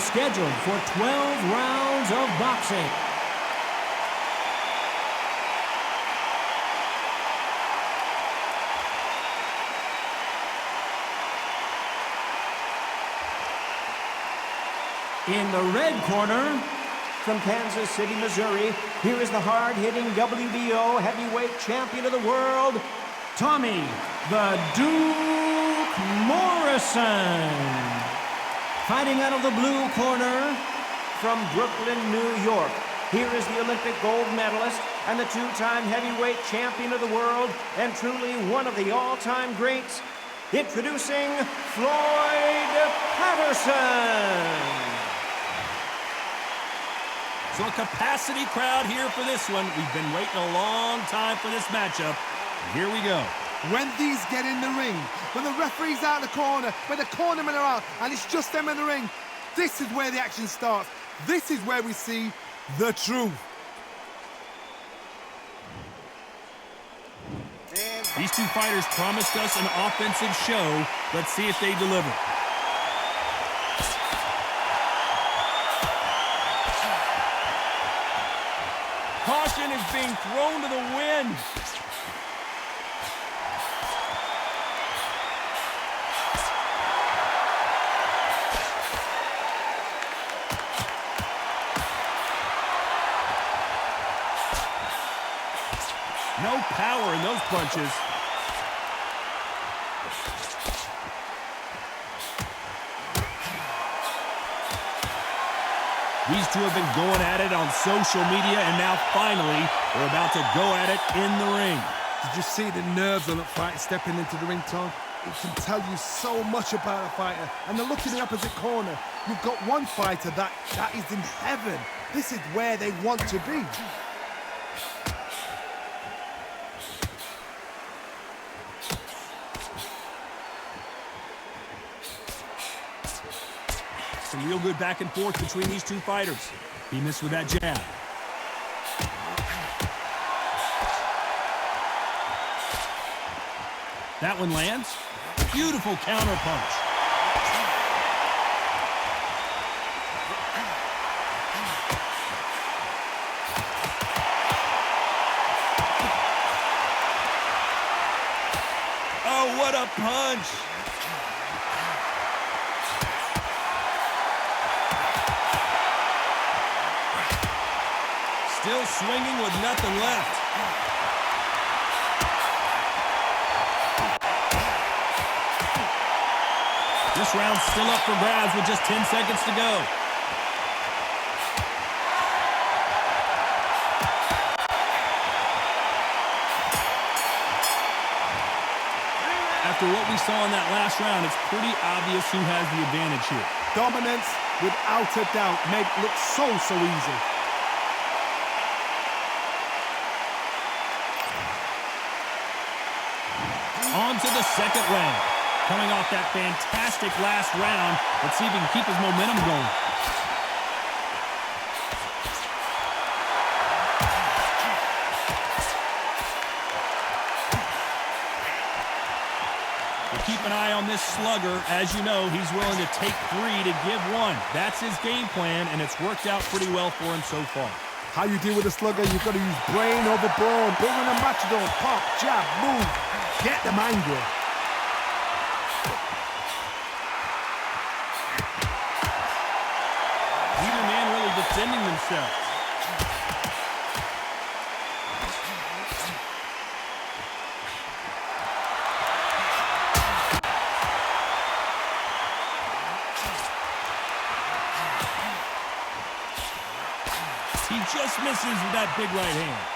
is scheduled for 12 rounds of boxing. In the red corner, from Kansas City, Missouri, here is the hard-hitting WBO heavyweight champion of the world, Tommy the Duke Morrison. Fighting out of the blue corner, from Brooklyn, New York, here is the Olympic gold medalist and the two-time heavyweight champion of the world, and truly one of the all-time greats, introducing Floyd Patterson. So a capacity crowd here for this one. We've been waiting a long time for this matchup. Here we go. When these get in the ring, when the referee's out of the corner, when the cornermen are out, and it's just them in the ring, this is where the action starts. This is where we see the truth. These two fighters promised us an offensive show. Let's see if they deliver. Caution is being thrown to the wind. No power in those punches. These two have been going at it on social media, and now finally, they're about to go at it in the ring. Did you see the nerves on that fight stepping into the ring, Tom? It can tell you so much about a fighter. And then look in the opposite corner. You've got one fighter that is in heaven. This is where they want to be. Some real good back and forth between these two fighters. He missed with that jab. That one lands. Beautiful counter punch. Oh, what a punch! Still swinging with nothing left. This round's still up for grabs with just 10 seconds to go. After what we saw in that last round, it's pretty obvious who has the advantage here. Dominance, without a doubt, made it look so easy. On to the second round. Coming off that fantastic last round, let's see if he can keep his momentum going. We'll keep an eye on this slugger. As you know, he's willing to take 3 to give 1. That's his game plan, and it's worked out pretty well for him so far. How you deal with a slugger, you've got to use brain over bone. Bring in a matador, pop, jab, move. Get them angry. Neither man really defending themselves. He just misses with that big right hand.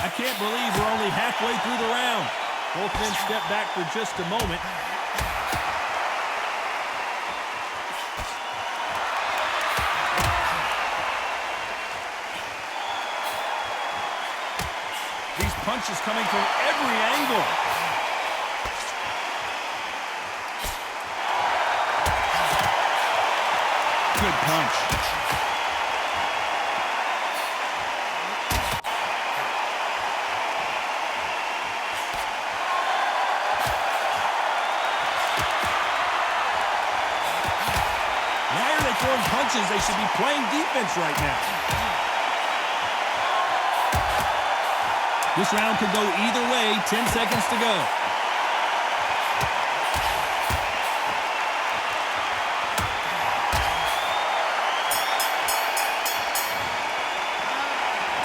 I can't believe we're only halfway through the round. Both men step back for just a moment. These punches coming from every angle. Good punch. throwing punches. They should be playing defense right now. This round could go either way. 10 seconds to go.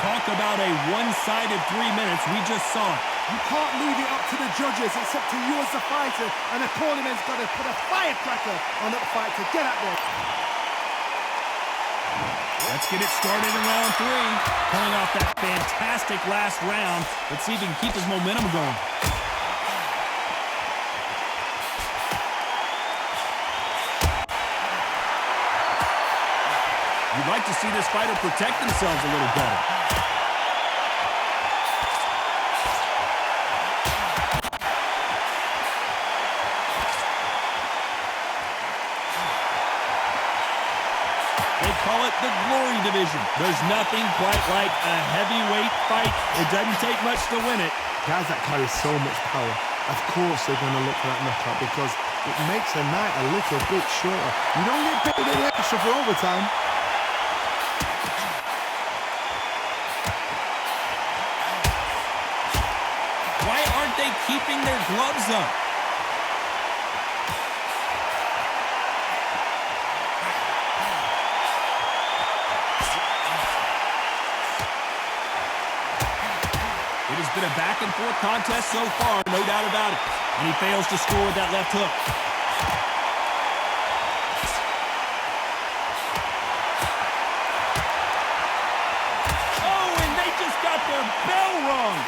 Talk about a one-sided 3 minutes. We just saw it. You can't leave it up to the judges. It's up to you as the fighter, and the cornerman's got to put a firecracker on that fight to get out there. Let's get it started in round 3. Coming off that fantastic last round. Let's see if he can keep his momentum going. You'd like to see this fighter protect themselves a little better. Call it the glory division. There's nothing quite like a heavyweight fight. It doesn't take much to win it. Guys that carry so much power, of course they're going to look for that knockout because it makes a night a little bit shorter. You don't get paid any extra for overtime. Why aren't they keeping their gloves up? It has been a back-and-forth contest so far, no doubt about it. And he fails to score with that left hook. Oh, and they just got their bell rung.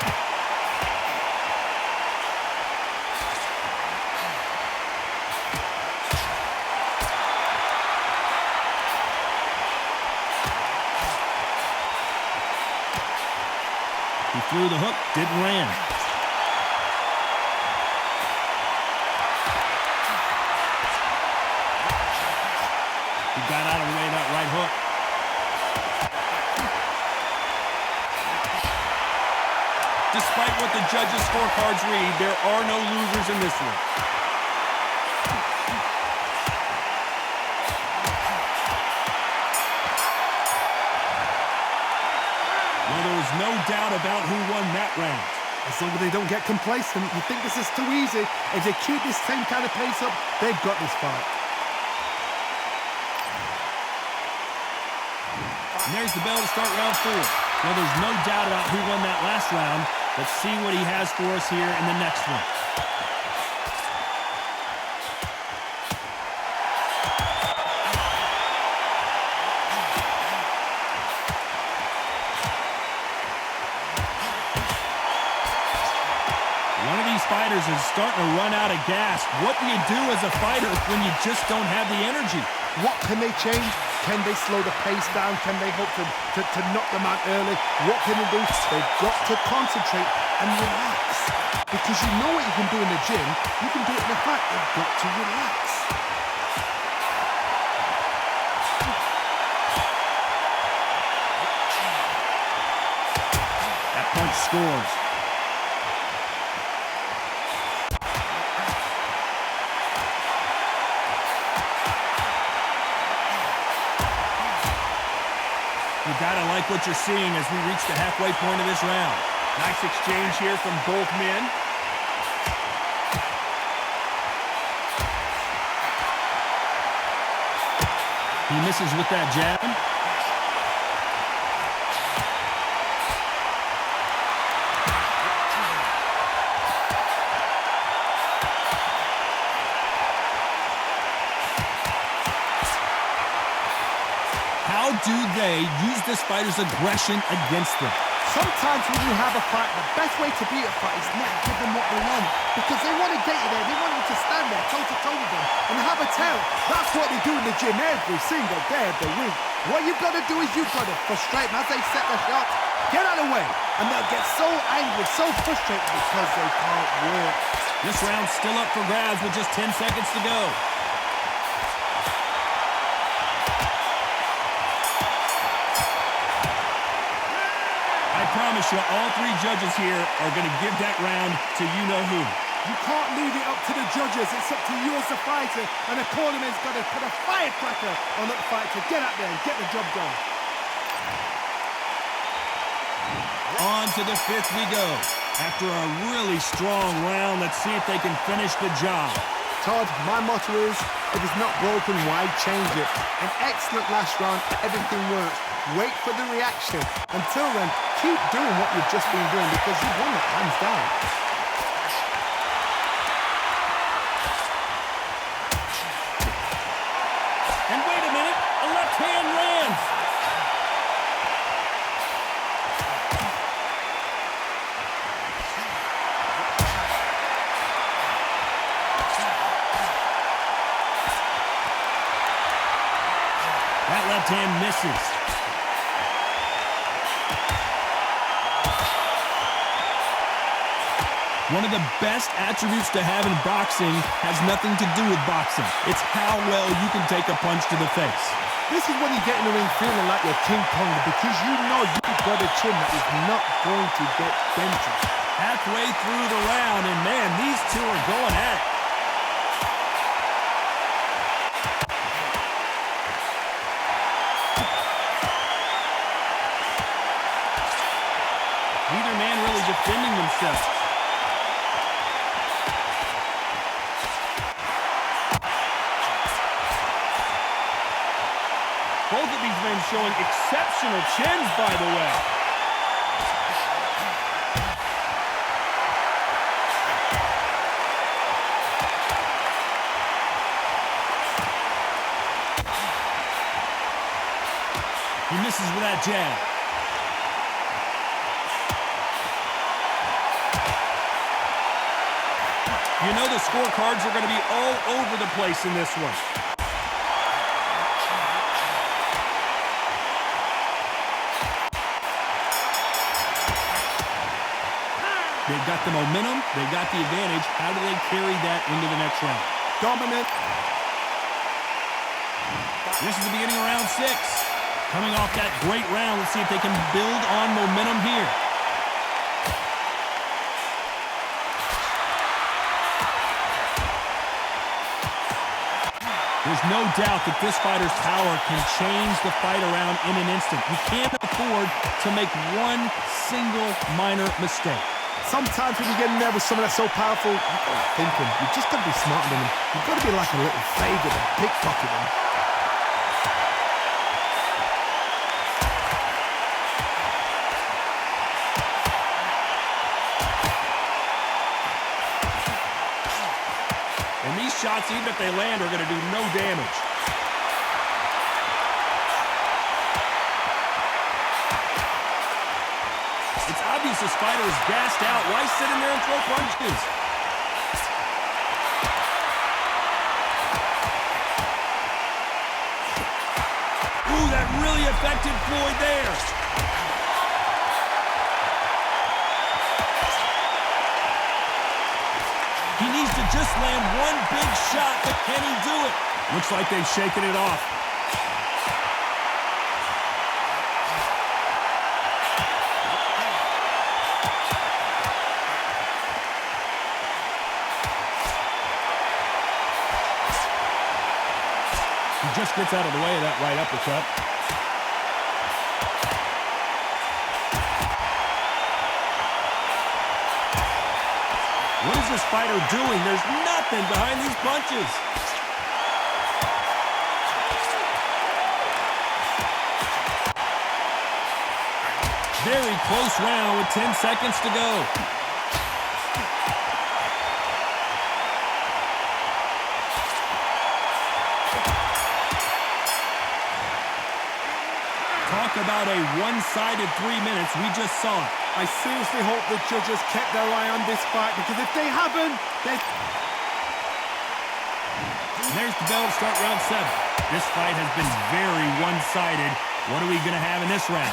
He threw the hook, didn't land. He got out of the way of that right hook. Despite what the judges' scorecards read, there are no losers in this one. Well, there was no doubt about who won that round. As long as they don't get complacent, you think this is too easy. If they keep this same kind of pace up, they've got this fight. And there's the bell to start round 4. Well, there's no doubt about who won that last round. Let's see what he has for us here in the next one. One of these fighters is starting to run out of gas. What do you do as a fighter when you just don't have the energy? What can they change? Can they slow the pace down? Can they hope to knock them out early? What can they do? They've got to concentrate and relax. Because you know what you can do in the gym, you can do it in the fight. They've got to relax. That punch scores. You gotta like what you're seeing as we reach the halfway point of this round. Nice exchange here from both men. He misses with that jab. How do they use this fighter's aggression against them? Sometimes when you have a fight, the best way to beat a fight is not give them what they want. Because they want to get you there. They want you to stand there toe-to-toe with them and have a tell. That's what they do in the gym every single day of the week. What you've got to do is you've got to frustrate them as they set the shot. Get out of the way. And they'll get so angry, so frustrated because they can't work. This round's still up for grabs with just 10 seconds to go. I promise you, all three judges here are going to give that round to you-know-who. You can't leave it up to the judges. It's up to you as the fighter, and the cornerman's got to put a firecracker on that fight to get out there and get the job done. On to the fifth we go. After a really strong round, let's see if they can finish the job. Todd, my motto is, if it's not broken, why change it? An excellent last round, everything works. Wait for the reaction. Until then, keep doing what you've just been doing because you've won it hands down. And wait a minute, a left hand lands. That left hand misses. One of the best attributes to have in boxing has nothing to do with boxing. It's how well you can take a punch to the face. This is when you get in the ring feeling like you're King Kong because you know you've got a chin that is not going to get dented. Halfway through the round, and man, these two are going at it. Neither man really defending themselves. Both of these men showing exceptional chins, by the way. He misses with that jab. You know the scorecards are going to be all over the place in this one. They've got the momentum. They've got the advantage. How do they carry that into the next round? Dominant. This is the beginning of round 6. Coming off that great round, let's see if they can build on momentum here. There's no doubt that this fighter's power can change the fight around in an instant. You can't afford to make one single minor mistake. Sometimes when you get in there with someone that's so powerful, you've got to think him. You've just got to be smarter than him. You've got to be like a little faggot and pickpocket him. And these shots, even if they land, are going to do no damage. It's obvious this fighter is gassed out. Why sit in there and throw punches? Ooh, that really affected Floyd there. He needs to just land one big shot, but can he do it? Looks like they've shaken it off. He just gets out of the way of that right uppercut. What is this fighter doing? There's nothing behind these punches. Very close round with 10 seconds to go. Talk about a one-sided 3 minutes. We just saw it. I seriously hope the judges kept their eye on this fight because if they haven't, there's the bell to start round 7. This fight has been very one-sided. What are we going to have in this round?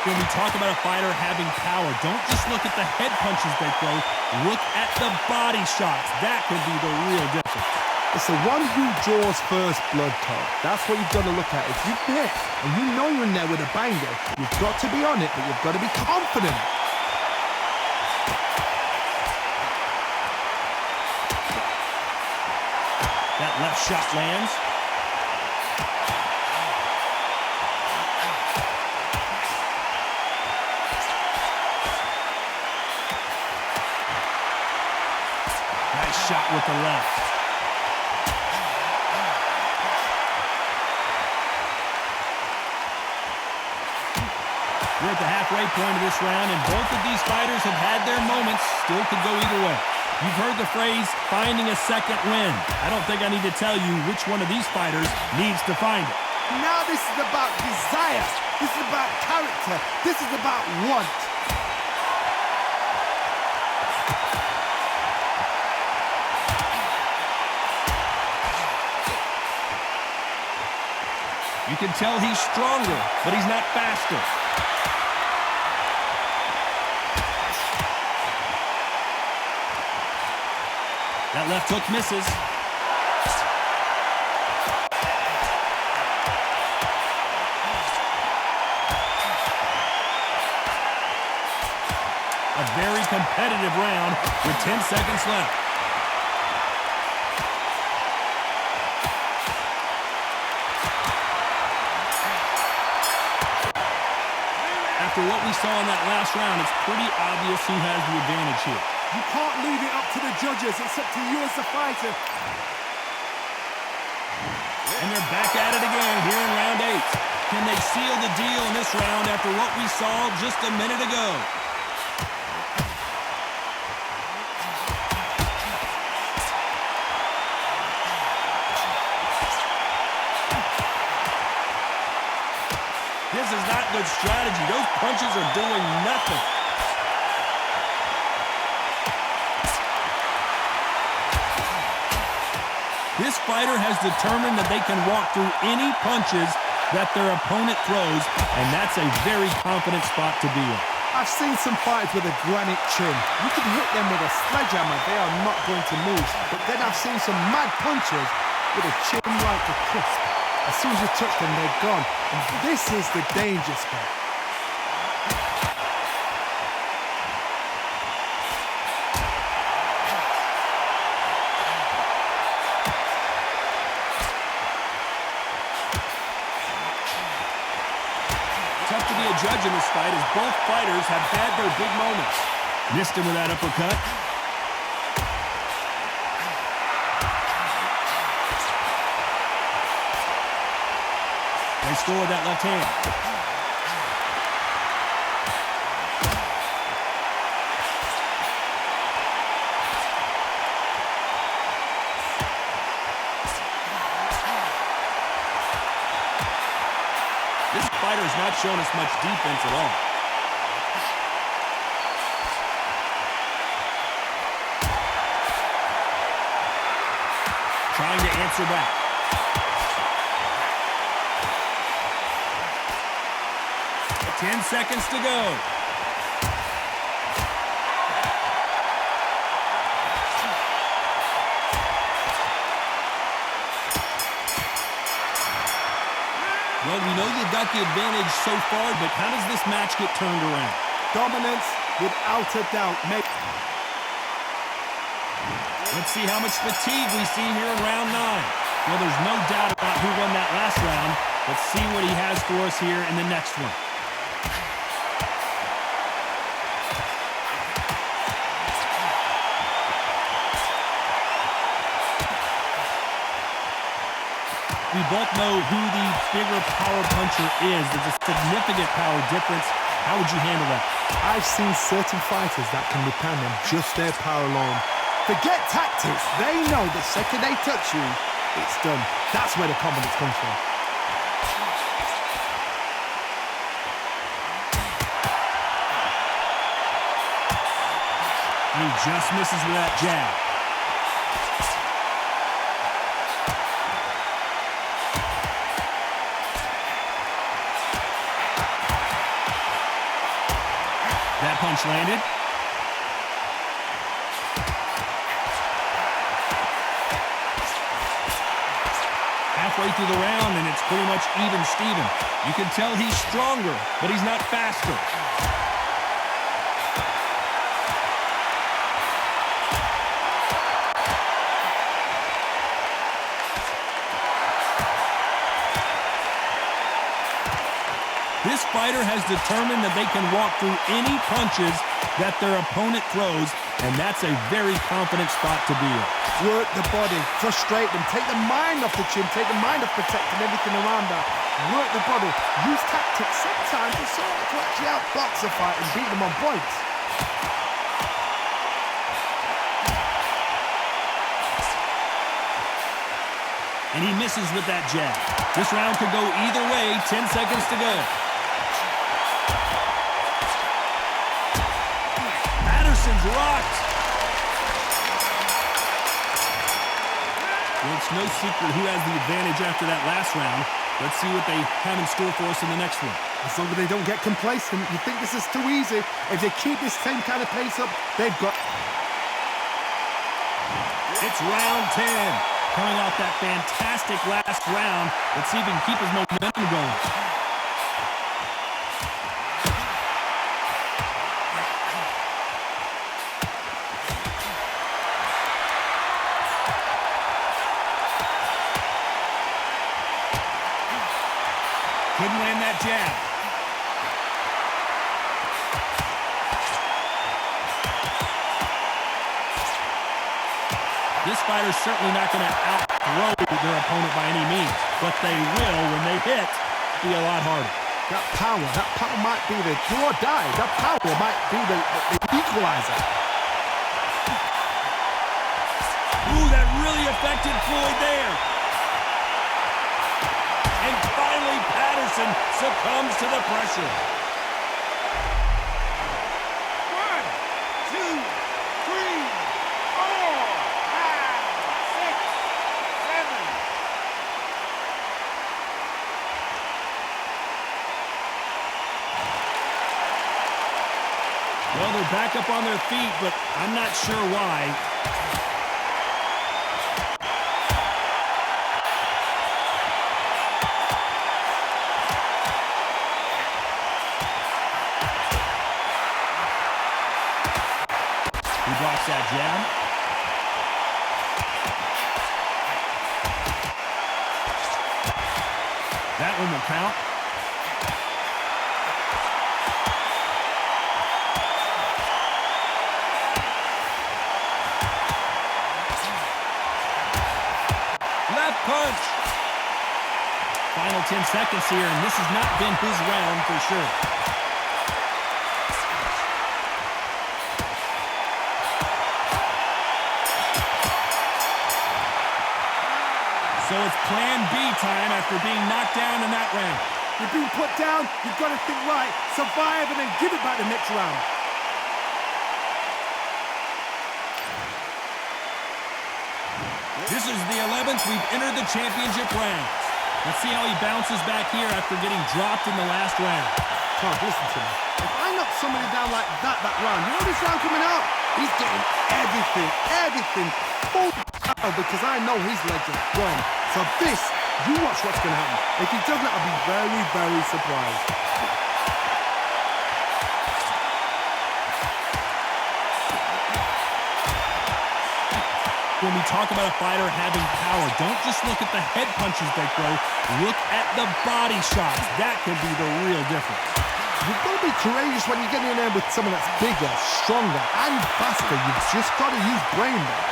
When we talk about a fighter having power, don't just look at the head punches they throw. Look at the body shots. That could be the real difference. It's the one who draws first blood, Todd. That's what you've got to look at. If you've hit and you know you're in there with a banger, you've got to be on it, but you've got to be confident. That left shot lands. Nice shot with the left. We're at the halfway point of this round, and both of these fighters have had their moments. Still could go either way. You've heard the phrase, finding a second win. I don't think I need to tell you which one of these fighters needs to find it. Now this is about desire. This is about character. This is about want. You can tell he's stronger, but he's not faster. That left hook misses. A very competitive round with 10 seconds left. After what we saw in that last round, it's pretty obvious who has the advantage here. You can't leave it up to the judges. It's up to you as the fighter. And they're back at it again here in round 8. Can they seal the deal in this round after what we saw just a minute ago? This is not good strategy. Those punches are doing nothing. This fighter has determined that they can walk through any punches that their opponent throws, and that's a very confident spot to be in. I've seen some fighters with a granite chin. You can hit them with a sledgehammer, they are not going to move. But then I've seen some mad punchers with a chin like a crisp. As soon as you touch them, they're gone. And this is the danger spot. Tough to be a judge in this fight as both fighters have had their big moments. Missed him with that uppercut. They score with that left hand. This fighter has not shown us much defense at all. Trying to answer back. Ten seconds to go. Well, we know you've got the advantage so far, but how does this match get turned around? Dominance, without a doubt. Let's see how much fatigue we see here in round 9. Well, there's no doubt about who won that last round. Let's see what he has for us here in the next one. We both know who the bigger power puncher is. There's a significant power difference. How would you handle that? I've seen certain fighters that can depend on just their power alone. Forget tactics. They know the second they touch you, it's done. That's where the confidence comes from. He just misses with that jab. That punch landed. halfway through the round, and it's pretty much even Steven. You can tell he's stronger, but he's not faster. This fighter has determined that they can walk through any punches that their opponent throws, and that's a very confident spot to be in. Work the body, frustrate them, take the mind off the chin, take the mind off protecting everything around that. Work the body, use tactics sometimes to sort of to actually outbox a fight and beat them on points. And he misses with that jab. This round could go either way, 10 seconds to go. Patterson's rocked. Well, it's no secret who has the advantage after that last round. Let's see what they have in store for us in the next one. As long as they don't get complacent, you think this is too easy. If they keep this same kind of pace up, they've got... It's round 10. Coming off that fantastic last round, let's see if he can keep his momentum going. Couldn't land that jab. This fighter's certainly not going to outthrow their opponent by any means, but they will, when they hit, be a lot harder. That power might be the do or die. That power might be the equalizer. Ooh, that really affected Floyd there. And finally, Patterson succumbs to the pressure. 1, 2, 3, 4, 5, 6, 7. Well, they're back up on their feet, but I'm not sure why. He blocks that jab. That one will count. Left punch. Final 10 seconds here, and this has not been his round for sure. So it's plan B time after being knocked down in that round. You're being put down, you've got to think right, survive, and then give it back the next round. This is the 11th we've entered the championship round. Let's see how he bounces back here after getting dropped in the last round. Tom, listen to me. If I knock somebody down like that round, you know this round coming out? He's getting everything full power because I know his legs are gone. So this, you watch what's going to happen. If he doesn't, I'll be very, very surprised. When we talk about a fighter having power, don't just look at the head punches they throw. Look at the body shots. That can be the real difference. You've got to be courageous when you get in there with someone that's bigger, stronger, and faster. You've just got to use brain there.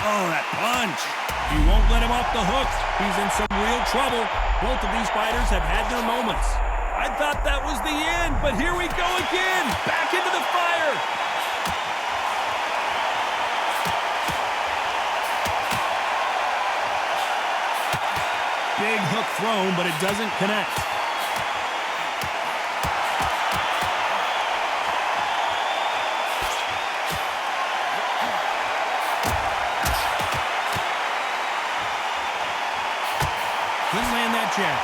Oh, that punch. He won't let him off the hook. He's in some real trouble. Both of these fighters have had their moments. I thought that was the end, but here we go again. Back into the fire. Big hook thrown, but it doesn't connect. Couldn't land that jab.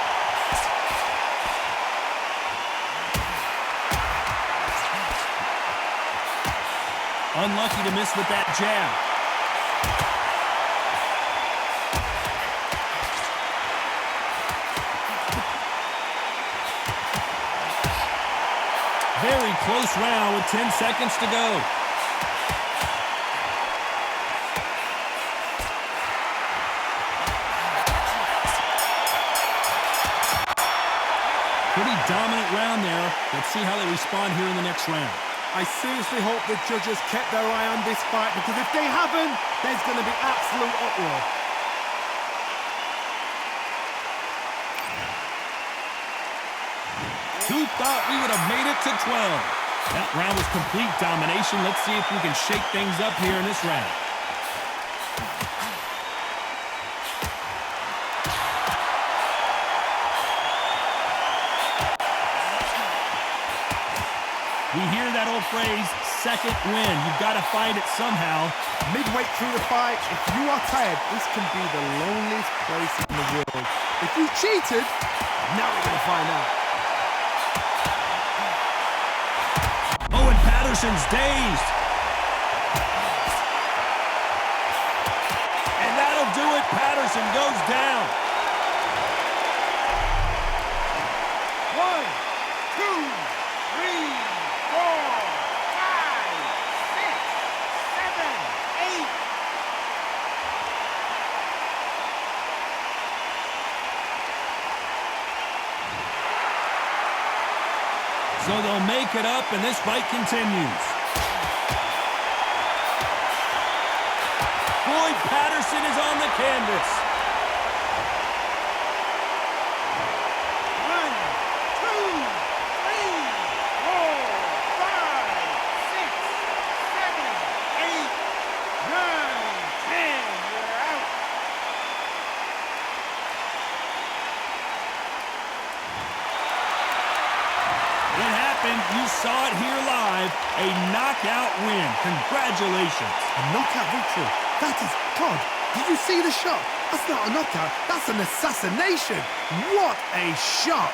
Unlucky to miss with that jab. Very close round with 10 seconds to go. Pretty dominant round there. Let's see how they respond here in the next round. I seriously hope the judges kept their eye on this fight, because if they haven't, there's going to be absolute uproar. Who thought we would have made it to 12? That round was complete domination. Let's see if we can shake things up here in this round. We hear that old phrase, second win. You've got to find it somehow. Midway through the fight, if you are tired, this can be the loneliest place in the world. If you cheated, now we're going to find out. Oh, and Patterson's dazed. And that'll do it. Patterson goes down. 1, 2, 3, 4, 5, 6, 7, 8. So they'll make it up, and this fight continues. Floyd Patterson is on the canvas. 1, 2, 3, 4, 5, 6, 7, 8, 9, 10. You're out. It happened. You saw it here live. A knockout win. Congratulations. A knockout victory. That is God. Did you see the shot? That's not a knockout. That's an assassination. What a shot.